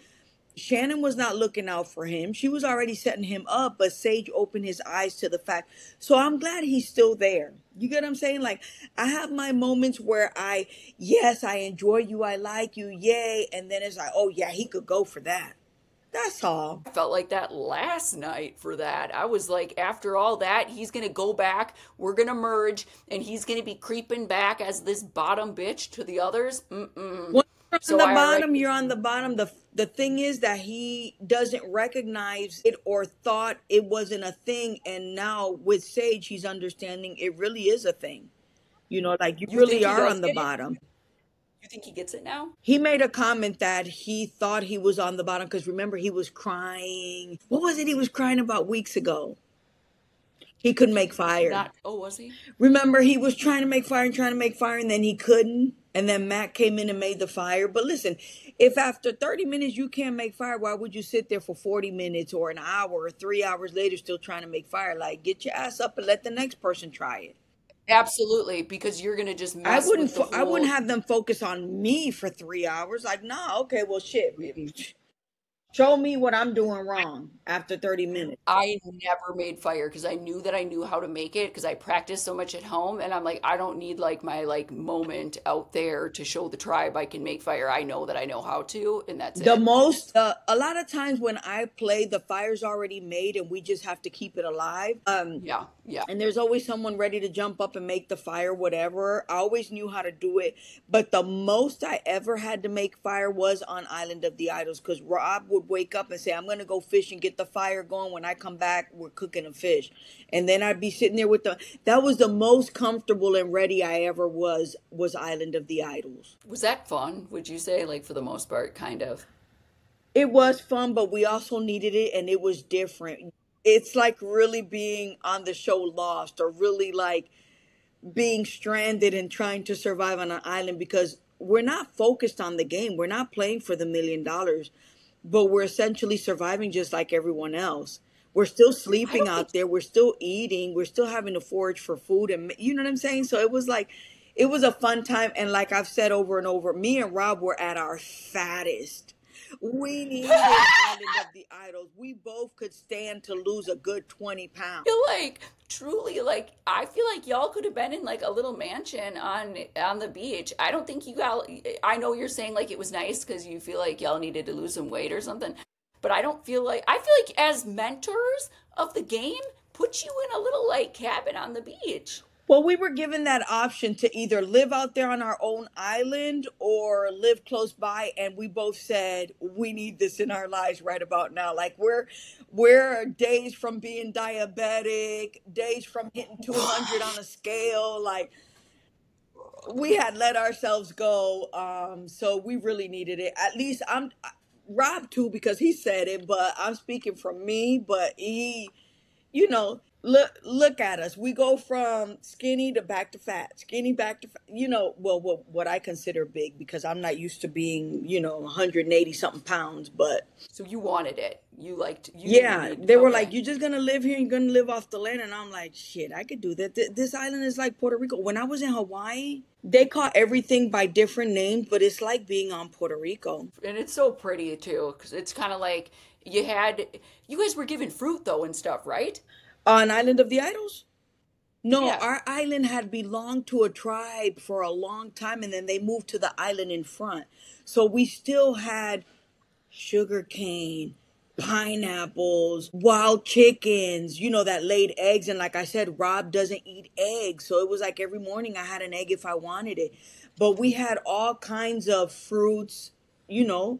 Shannon was not looking out for him. She was already setting him up, but Sage opened his eyes to the fact. So I'm glad he's still there. You get what I'm saying? Like, I have my moments where yes, I enjoy you, I like you, yay. And then it's like, oh, yeah, he could go for that. That's all. I felt like that last night for that. I was like, after all that, he's gonna go back, we're gonna merge, and he's gonna be creeping back as this bottom bitch to the others. Mm-mm. When you're on So the I bottom, already you're on the bottom. The thing is that he doesn't recognize it or thought it wasn't a thing. And now with Sage, he's understanding it really is a thing. Like you you think really he are does on the get it? bottom. You think he gets it now? He made a comment that he thought he was on the bottom because remember, he was crying. What was it he was crying about weeks ago? He couldn't make fire. Not, oh, was he? Remember, he was trying to make fire and trying to make fire, and then he couldn't. And then Matt came in and made the fire. But listen, if after 30 minutes you can't make fire, why would you sit there for 40 minutes or an hour or 3 hours later still trying to make fire? Like, get your ass up and let the next person try it. Absolutely, because you're gonna just I mess wouldn't. with the I wouldn't whole. have them focus on me for 3 hours. Like, nah, okay, well, shit. Show me what I'm doing wrong after 30 minutes. I never made fire because I knew that I knew how to make it because I practiced so much at home, and I'm like, I don't need like my like moment out there to show the tribe I can make fire. I know that I know how to, and that's The it. most, a lot of times when I play, the fire's already made and we just have to keep it alive. Yeah, yeah. And there's always someone ready to jump up and make the fire, whatever. I always knew how to do it. But the most I ever had to make fire was on Island of the Idols because Rob would wake up and say, I'm going to go fish and get the fire going. When I come back, we're cooking a fish. And then I'd be sitting there with that was the most comfortable and ready I ever was Island of the Idols. Was that fun? Would you say, like for the most part, kind of? It was fun, but we also needed it and it was different. It's like really being on the show Lost or really like being stranded and trying to survive on an island because we're not focused on the game. We're not playing for the $1 million, but we're essentially surviving just like everyone else. We're still I sleeping don't think out there. We're still eating. We're still having to forage for food. And you know what I'm saying? So it was like, it was a fun time. And like I've said over and over, me and Rob were at our fattest. We needed Island of the Idols. We both could stand to lose a good 20 pounds. feel like truly like I feel like y'all could have been in like a little mansion on the beach. I don't think you got. I know you're saying like it was nice because you feel like y'all needed to lose some weight or something, but I don't feel like I feel like as mentors of the game, put you in a little like cabin on the beach. Well, we were given that option to either live out there on our own island or live close by, and we both said we need this in our lives right about now. Like we're days from being diabetic, days from hitting 200 on a scale. Like we had let ourselves go, so we really needed it. At least I'm Rob too because he said it, but I'm speaking from me. But look at us. We go from skinny to back to fat, skinny back to fat. Well, what I consider big because I'm not used to being 180 something pounds. But So you wanted it. You liked. You didn't yeah, need. they were like, Okay. "You're just gonna live here. You're gonna live off the land." And I'm like, "Shit, I could do that." This island is like Puerto Rico. When I was in Hawaii, they call everything by different names, but it's like being on Puerto Rico. And it's so pretty too because it's kind of like you guys were given fruit though and stuff, right? On Island of the Idols. No, Yeah. our island had belonged to a tribe for a long time, and then they moved to the island in front. So we still had sugar cane, pineapples, wild chickens, that laid eggs. And like I said, Rob doesn't eat eggs. So it was like every morning I had an egg if I wanted it. But we had all kinds of fruits, you know,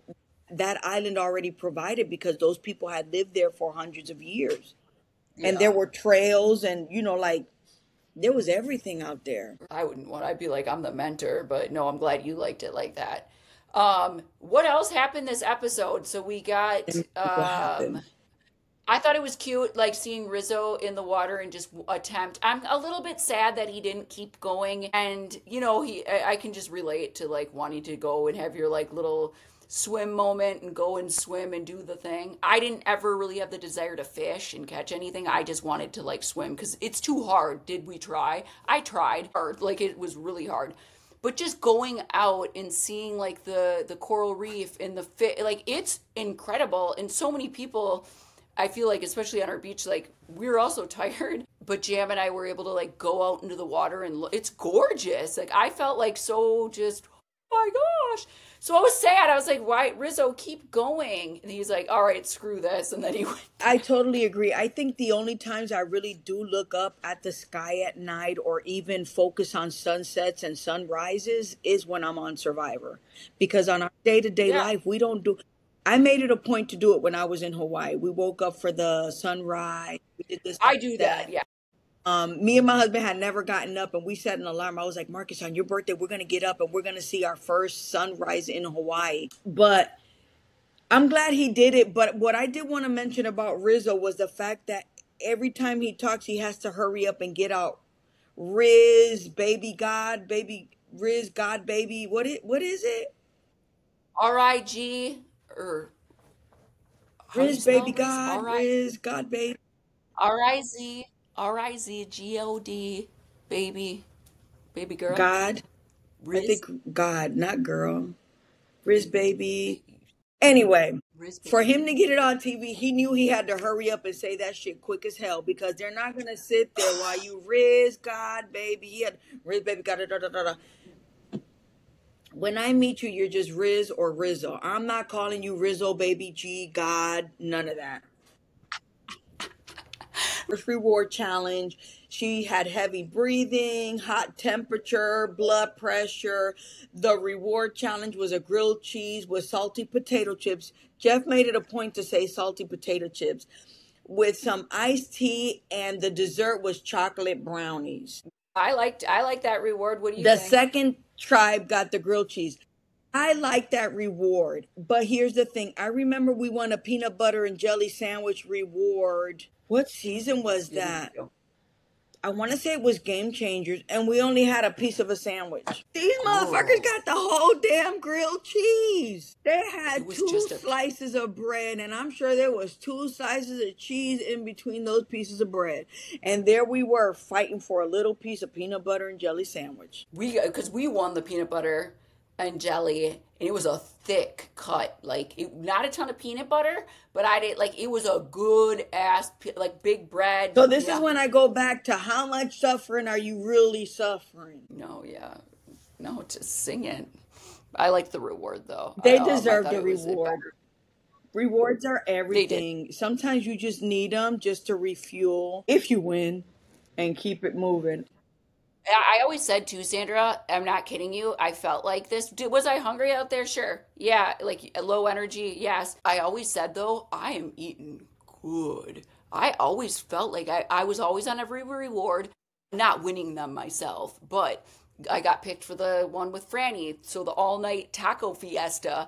that island already provided because those people had lived there for hundreds of years. And there Yeah. were trails and, like there was everything out there. I wouldn't want, I'd be like, I'm the mentor, but no, I'm glad you liked it like that. What else happened this episode? So we got, And what happened? I thought it was cute, like seeing Rizzo in the water and just attempt. I'm a little bit sad that he didn't keep going, and I can just relate to like wanting to go and have your like little swim moment and go and swim and do the thing. I didn't ever really have the desire to fish and catch anything. I just wanted to like swim because it's too hard. Did we try? I tried hard, like it was really hard. But just going out and seeing like the coral reef and the fit, like it's incredible. And so many people, I feel like, especially on our beach, like we were also tired, but Jam and I were able to like go out into the water and look. It's gorgeous. Like I felt like so just, oh my gosh. So I was sad. I was like, why, Rizzo, keep going. And he's like, all right, screw this. And then he went. I totally agree. I think the only times I really do look up at the sky at night or even focus on sunsets and sunrises is when I'm on Survivor. Because on our day-to-day Yeah, life, we don't do I made it a point to do it when I was in Hawaii. We woke up for the sunrise. We did the I do that. sunset. Yeah. Me and my husband had never gotten up, and we set an alarm. I was like, Marcus, on your birthday, we're gonna get up and we're gonna see our first sunrise in Hawaii. But I'm glad he did it. But what I did want to mention about Rizzo was the fact that every time he talks, he has to hurry up and get out. Riz, baby God, baby Riz, God, baby. What is it? RIG, or how do you Riz, spell baby Riz? God, R-I, Riz, God, baby R-I-Z, R-I-Z-G-O-D, baby, baby girl. God. I Riz, think God, not girl. Riz, baby. Anyway, Riz, for baby. him to get it on TV, he knew he had to hurry up and say that shit quick as hell because they're not gonna sit there while you Riz God baby. He had Riz baby God da, da, da, da, da. When I meet you, you're just Riz or Rizzo. I'm not calling you Rizzo baby G God, none of that. First reward challenge. She had heavy breathing, hot temperature, blood pressure. The reward challenge was a grilled cheese with salty potato chips. Jeff made it a point to say salty potato chips with some iced tea, and the dessert was chocolate brownies. I like that reward. What do you The think? second tribe got the grilled cheese. I like that reward, but here's the thing. I remember we won a peanut butter and jelly sandwich reward. What season was Didn't that? you? I want to say it was Game Changers, and we only had a piece of a sandwich. These motherfuckers Oh, got the whole damn grilled cheese. They it had was two just a. slices of bread, and I'm sure there was two slices of cheese in between those pieces of bread. And there we were fighting for a little piece of peanut butter and jelly sandwich. Because we won the peanut butter and jelly, and it was a thick cut, like not a ton of peanut butter, but I did like it was a good ass like big bread. So this is Yeah, when I go back to how much suffering are you really suffering? no, yeah, no, just sing it. I like the reward though. They I deserve thought the it was reward. better. Rewards are They did. everything. Sometimes you just need them just to refuel if you win and keep it moving. I always said too, Sandra, I'm not kidding you. I felt like this. Was I hungry out there? Sure. Yeah, like low energy. Yes. I always said though, I am eating good. I always felt like I was always on every reward, not winning them myself, but I got picked for the one with Franny. So the all night taco fiesta.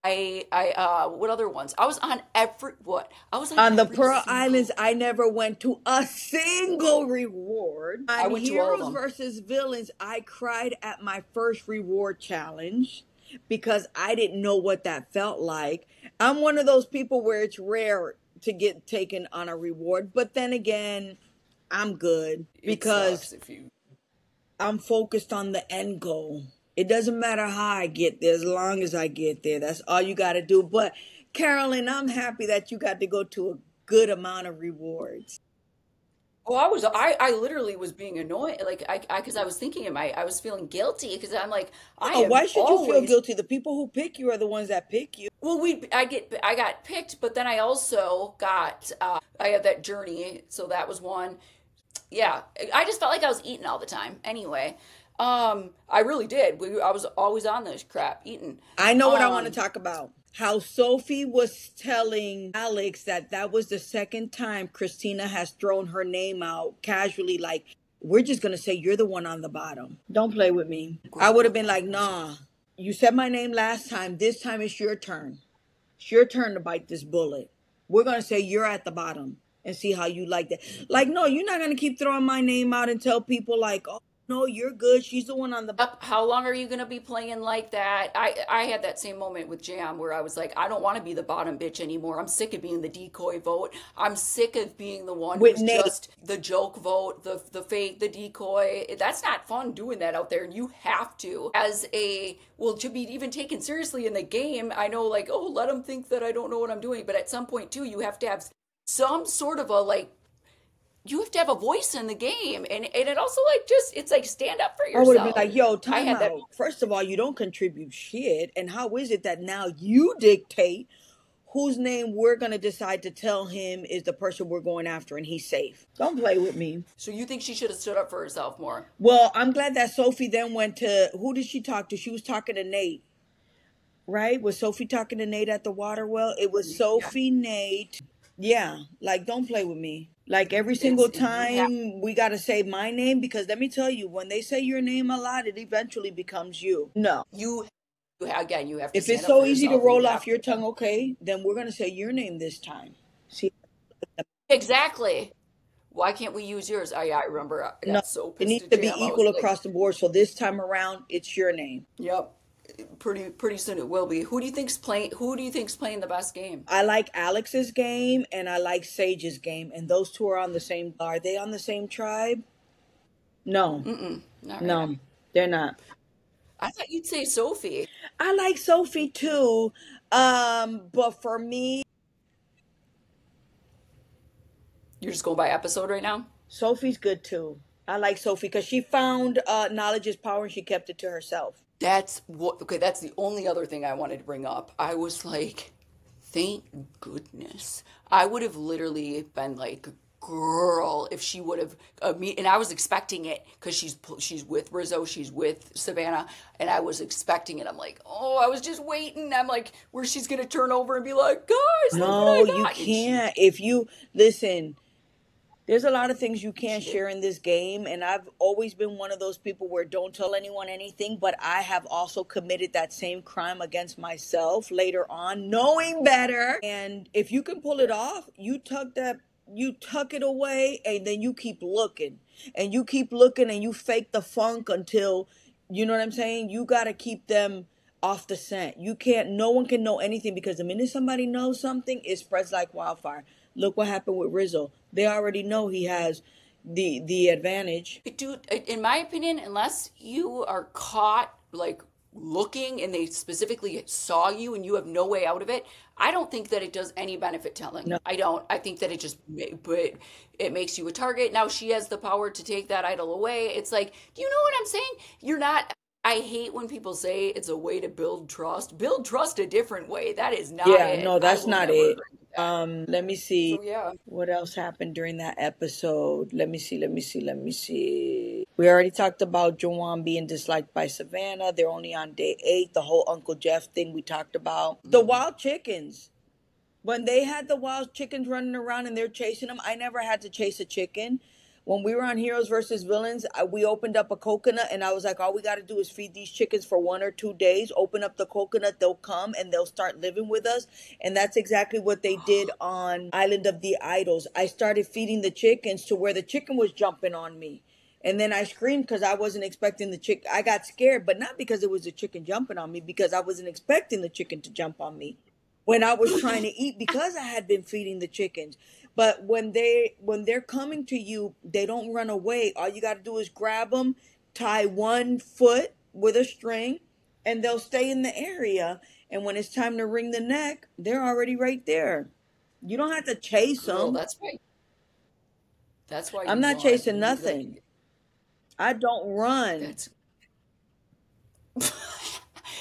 What other ones? I was on every, what? I was on On the every Pearl Islands, single, I never went to a single reward. I On went to all of Heroes them. versus Villains, I cried at my first reward challenge because I didn't know what that felt like. I'm one of those people where it's rare to get taken on a reward, but then again, I'm good It because sucks if you. I'm focused on the end goal. It doesn't matter how I get there, as long as I get there. That's all you got to do. But Carolyn, I'm happy that you got to go to a good amount of rewards. Oh, I literally was being annoyed, like because I was thinking I was feeling guilty because I'm like, I Oh, have why should you feel always, guilty? The people who pick you are the ones that pick you. well, I got picked, but then I also got, I had that journey, so that was one. Yeah, I just felt like I was eating all the time. Anyway, I really did. I was always on this crap eating. I know what I want to Um, talk about. How Sophie was telling Alex that that was the second time Christina has thrown her name out casually, like, we're just going to say you're the one on the bottom. Don't play with me. I would have been like, nah, you said my name last time. This time it's your turn. It's your turn to bite this bullet. We're going to say you're at the bottom and see how you like that. Like, no, you're not going to keep throwing my name out and tell people, like, oh, no, you're good. She's the one on the Up, how long are you going to be playing like that? I had that same moment with Jam where I was like, I don't want to be the bottom bitch anymore. I'm sick of being the decoy vote. I'm sick of being the one with who's Nate. just the joke vote, the fake, the decoy. That's not fun doing that out there. And you have to, as a, well, to be even taken seriously in the game. I know, like, oh, let them think that I don't know what I'm doing, but at some point too, you have to have some sort of a, like, you have to have a voice in the game, and it also, like, just, it's like, stand up for I would have been yourself. like, yo, I time had that. out. First of all, you don't contribute shit. And how is it that now you dictate whose name we're going to decide to tell him is the person we're going after and he's safe? Don't play with me. So you think she should have stood up for herself more? Well, I'm glad that Sophie then went to, who did she talk to? She was talking to Nate, right? Was Sophie talking to Nate at the water well? It was Yeah. Sophie, Nate. Yeah, like, don't play with me. Like, every single You have, time we got to say my name, because let me tell you, when they say your name a lot, it eventually becomes you. No. you again, you have to If stand it's up for so easy to yourself, and you roll have off your tongue, okay, then we're going to say your name this time. See, exactly. Why can't we use yours? I remember I no, got so it pissed needs at to be Jam. I was equal like, across the board. So this time around, it's your name. yep. Pretty soon it will be. Who do you think's playing the best game? I like Alex's game and I like Sage's game, and those two are on the same. Are they on the same tribe? No, Mm-mm, not right now. no, they're not. I thought you'd say Sophie. I like Sophie too, but for me, You're just going by episode right now? Sophie's good too. I like Sophie because she found knowledge is power and she kept it to herself. That's what, okay, that's the only other thing I wanted to bring up. I was like, thank goodness. I would have literally been like, girl, if she would have me, and I was expecting it because she's with Rizzo, she's with Savannah, and I was expecting it. I'm like, oh, I was just waiting. I'm like, where she's gonna turn over and be like, guys, look what No, I you got, and she, can't. If you listen, there's a lot of things you can't share in this game, and I've always been one of those people where don't tell anyone anything, but I have also committed that same crime against myself later on, knowing better. And if you can pull it off, you tuck it away and then you keep looking. And you keep looking and you fake the funk until you know what I'm saying? You got to keep them off the scent. You can't, no one can know anything because the minute somebody knows something, it spreads like wildfire. Look what happened with Rizzo. They already know he has the advantage. dude, in my opinion, unless you are caught, like, looking and they specifically saw you and you have no way out of it, I don't think that it does any benefit telling. No. I don't. I think that it just, but it makes you a target. Now she has the power to take that idol away. It's like, do you know what I'm saying? You're not. I hate when people say it's a way to build trust. Build trust a different way. That is not Yeah, it. no, I that's will not never it. agree with that. Let me see So yeah. what else happened during that episode. Let me see. We already talked about Jawan being disliked by Savannah. They're only on day 8. The whole Uncle Jeff thing we talked about. The wild chickens. When they had the wild chickens running around and they're chasing them, I never had to chase a chicken. When we were on Heroes versus Villains, we opened up a coconut and I was like, all we got to do is feed these chickens for 1 or 2 days. Open up the coconut, they'll come and they'll start living with us. And that's exactly what they did on Island of the Idols. I started feeding the chickens to where the chicken was jumping on me. And then I screamed because I wasn't expecting the chicken. I got scared, but not because it was a chicken jumping on me, because I wasn't expecting the chicken to jump on me when I was trying to eat because I had been feeding the chickens. But when they're coming to you, they don't run away. All you got to do is grab them, tie one foot with a string, and they'll stay in the area. And when it's time to wring the neck, they're already right there. You don't have to chase Girl, them. that's right. That's why I'm you not won. chasing You nothing. like I don't run. that's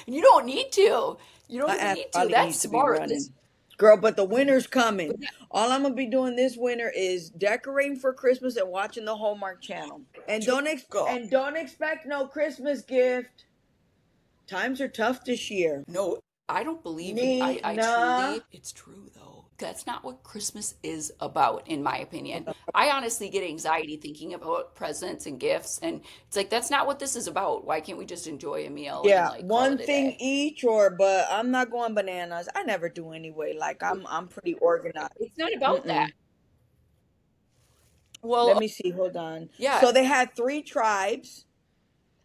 you don't need to. You don't even I need to. probably That's needs to be smart. This, running. Girl, but the winter's but coming. All I'm gonna be doing this winter is decorating for Christmas and watching the Hallmark Channel. And go. don't expect no Christmas gift. Times are tough this year. No, I don't believe you. I Nah. truly, it's true though. That's not what Christmas is about, in my opinion. I honestly get anxiety thinking about presents and gifts, and it's like that's not what this is about. Why can't we just enjoy a meal and Yeah, like call one it a thing day? each, or but I'm not going bananas. I never do anyway. Like I'm pretty organized. It's not about that. Mm-mm. Let Well, me see. Hold on. yeah. So they had three tribes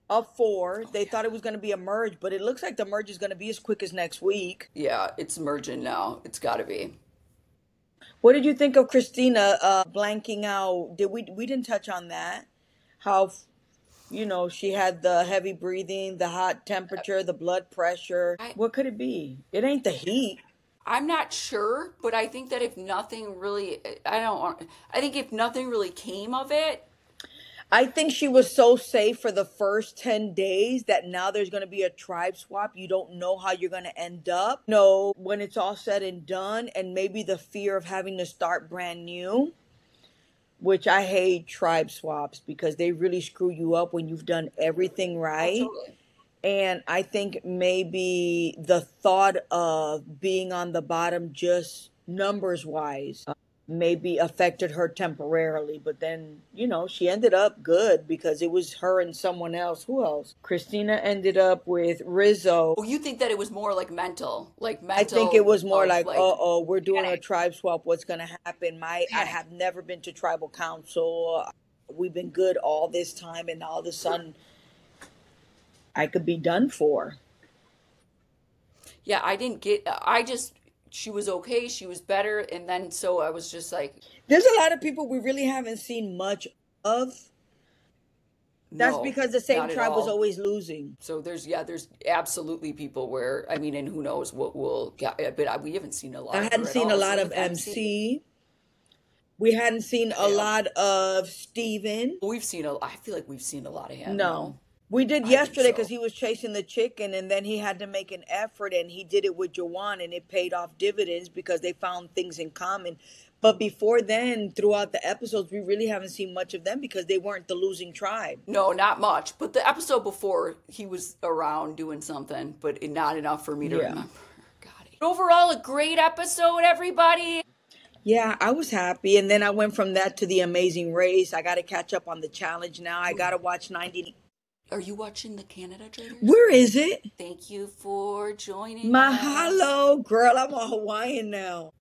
of four. Oh They thought it yeah. was going to be a merge, but it looks like the merge is going to be as quick as next week. Yeah, it's emergent now. It's got to be. What did you think of Christina blanking out? Did we didn't touch on that? How she had the heavy breathing, the hot temperature, the blood pressure. I What could it be? It ain't the heat. I'm not sure, but I think that if nothing really, I don't want, I think if nothing really came of it, I think she was so safe for the first 10 days that now there's going to be a tribe swap. You don't know how you're going to end up. No, when it's all said and done, and maybe the fear of having to start brand new, which I hate tribe swaps because they really screw you up when you've done everything oh, right. totally. And I think maybe the thought of being on the bottom just numbers wise maybe affected her temporarily. But then, she ended up good because it was her and someone else. Who else? Christina ended up with Rizzo. Oh, you think that it was more like I think it mental was more of like, like we're doing a panic, tribe swap. What's going to happen? I panic. have never been to tribal council. We've been good all this time, and all of a sudden, I could be done for. Yeah, I didn't get, I just, she was okay, she was better, and then so I was just like, There's a lot of people we really haven't seen much of. That's no, because the same not at tribe was all. always losing. So there's, yeah, there's absolutely people where, I mean, and who knows what will get, but we haven't seen a I lot of hadn't her at seen a all. lot Same of with MC. MC. We hadn't seen a Yeah. lot of Steven. We've seen I feel like we've seen a lot of him, No. no? We did I think yesterday because so. he was chasing the chicken and then he had to make an effort and he did it with Jawan and it paid off dividends because they found things in common. But before then, throughout the episodes, we really haven't seen much of them because they weren't the losing tribe. No, not much. But the episode before, he was around doing something, but not enough for me to Yeah. remember. Got it. Overall, a great episode, everybody. Yeah, I was happy. And then I went from that to the amazing race. I got to catch up on the challenge now. I got to watch 90. Are you watching the Canada Traders? Where is it? Thank you for joining us. Mahalo, girl. I'm a Hawaiian now.